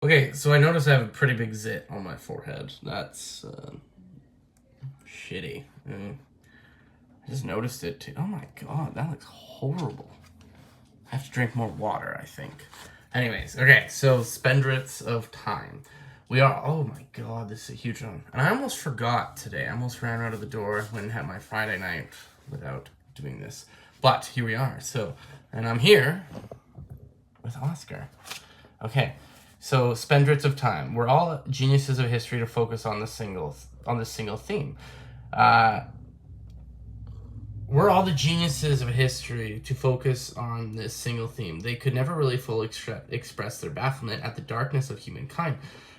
Okay, so I noticed I have a pretty big zit on my forehead. That's shitty. I just noticed it too. Oh my god, that looks horrible. I have to drink more water, I think. Anyways, okay, so Spendrifts of Time. We are, oh my god, this is a huge one. And I almost forgot today. I almost ran out of the door when I had my Friday night without doing this. But here we are. So, and I'm here with Oscar. Okay, so Spendrifts of Time. We're all geniuses of history to focus on this single theme. We're all the geniuses of history to focus on this single theme. They could never really fully express their bafflement at the darkness of humankind.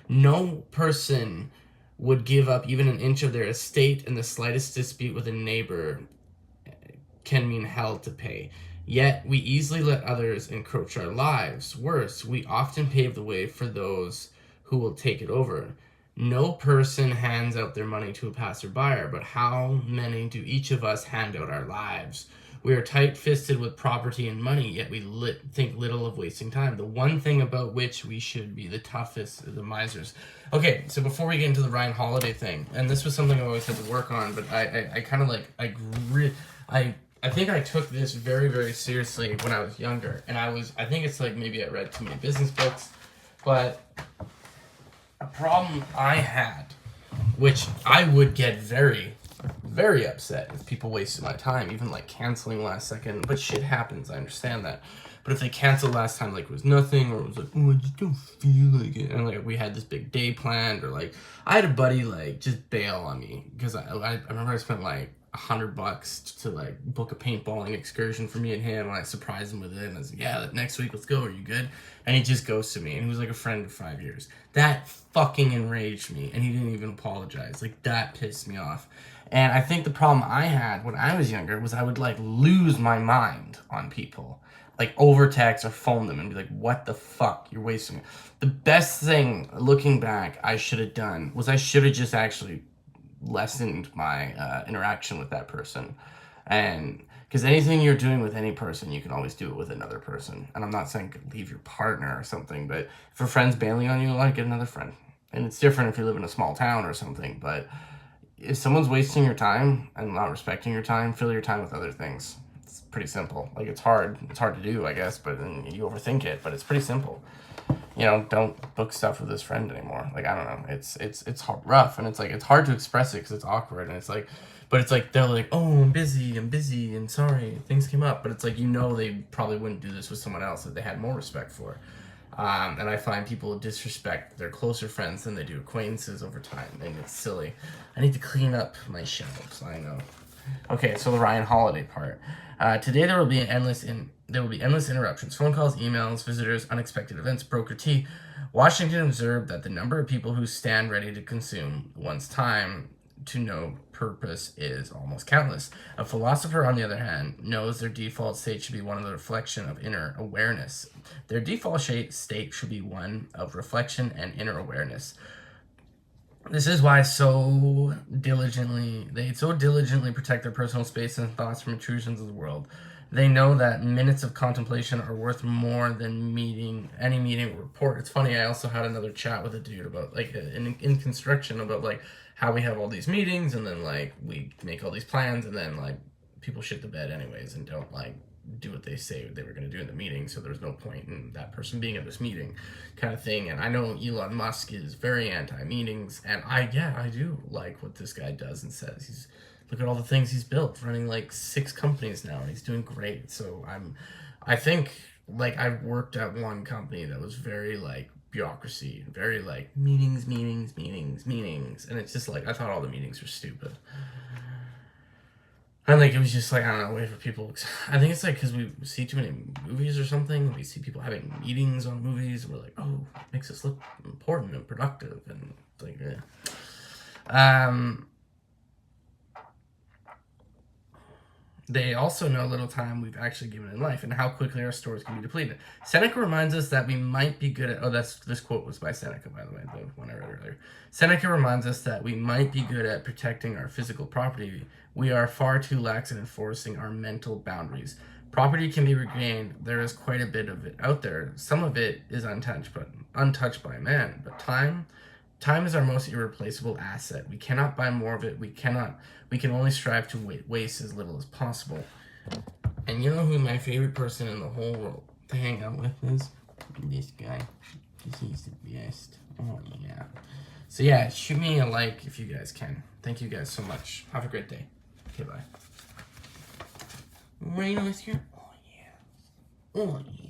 No person would give up even an inch of their estate, and the slightest dispute with a neighbor can mean hell to pay. Yet we easily let others encroach our lives. Worse, we often pave the way for those who will take it over. No person hands out their money to a passerby, but how many do each of us hand out our lives? We are tight-fisted with property and money, yet we think little of wasting time. The one thing about which we should be the toughest are the misers. Okay, so before we get into the Ryan Holiday thing, and this was something I always had to work on, but I kind of like, I think I took this very, very seriously when I was younger, and I think it's like maybe I read too many business books, but a problem I had, which I would get very, very upset if people wasted my time, even like canceling last second, but shit happens, I understand that. But if they canceled last time like it was nothing, or it was like, oh, I just don't feel like it, and like we had this big day planned, or like I had a buddy like just bail on me, because I remember I spent like $100 to like book a paintballing excursion for me and him, and I surprised him with it, and I was like, yeah, next week, let's go, are you good? And he just ghosted me, and he was like a friend of 5 years. That fucking enraged me, and he didn't even apologize. Like, that pissed me off. And I think the problem I had when I was younger was I would like lose my mind on people, like over text or phone them and be like, what the fuck, you're wasting it. The best thing looking back I should have done was I should have just actually lessened my interaction with that person. And because anything you're doing with any person, you can always do it with another person. And I'm not saying leave your partner or something, but if a friend's bailing on you, like, get another friend. And it's different if you live in a small town or something, but if someone's wasting your time and not respecting your time, fill your time with other things. It's pretty simple. Like, it's hard to do, I guess, but then you overthink it, but it's pretty simple. You know, don't book stuff with this friend anymore. Like, I don't know. It's rough, and it's like, it's hard to express it because it's awkward, and it's like, but it's like, they're like, oh, I'm busy, and sorry, things came up. But it's like, you know, they probably wouldn't do this with someone else that they had more respect for. And I find people disrespect their closer friends than they do acquaintances over time, and it's silly. I need to clean up my shelves, I know. Okay, so the Ryan Holiday part. Today there will be endless interruptions: phone calls, emails, visitors, unexpected events, broker tea. Washington observed that the number of people who stand ready to consume one's time to no purpose is almost countless. A philosopher, on the other hand, knows their default state should be one of the reflection of inner awareness. Their default state should be one of reflection and inner awareness. This is why they so diligently protect their personal space and thoughts from intrusions of the world. They know that minutes of contemplation are worth more than any meeting or report. It's funny, I also had another chat with a dude about, like, in construction, about, like, how we have all these meetings, and then, like, we make all these plans, and then, like, people shit the bed anyways, and don't, like, do what they say they were going to do in the meeting, so there's no point in that person being at this meeting, kind of thing. And I know Elon Musk is very anti-meetings, and I do like what this guy does and says. Look at all the things he's built, running like 6 companies now, and he's doing great. So I think, like, I've worked at one company that was very, like, bureaucracy, very, like, meetings, and it's just like, I thought all the meetings were stupid. And, like, it was just like, I don't know, wait for people. I think it's like because we see too many movies or something. We see people having meetings on movies, and we're like, oh, it makes us look important and productive, and like, They also know little time we've actually given in life, and how quickly our stores can be depleted. Seneca reminds us that we might be good at... this quote was by Seneca, by the way, the one I read earlier. Seneca reminds us that we might be good at protecting our physical property. We are far too lax in enforcing our mental boundaries. Property can be regained. There is quite a bit of it out there. Some of it is untouched by man. But time is our most irreplaceable asset. We cannot buy more of it. We can only strive to waste as little as possible. And you know who my favorite person in the whole world to hang out with is? This guy. Because he's the best. Oh, yeah. So, yeah, shoot me a like if you guys can. Thank you guys so much. Have a great day. Okay, bye. Right on here. Oh, yeah. Oh, yeah.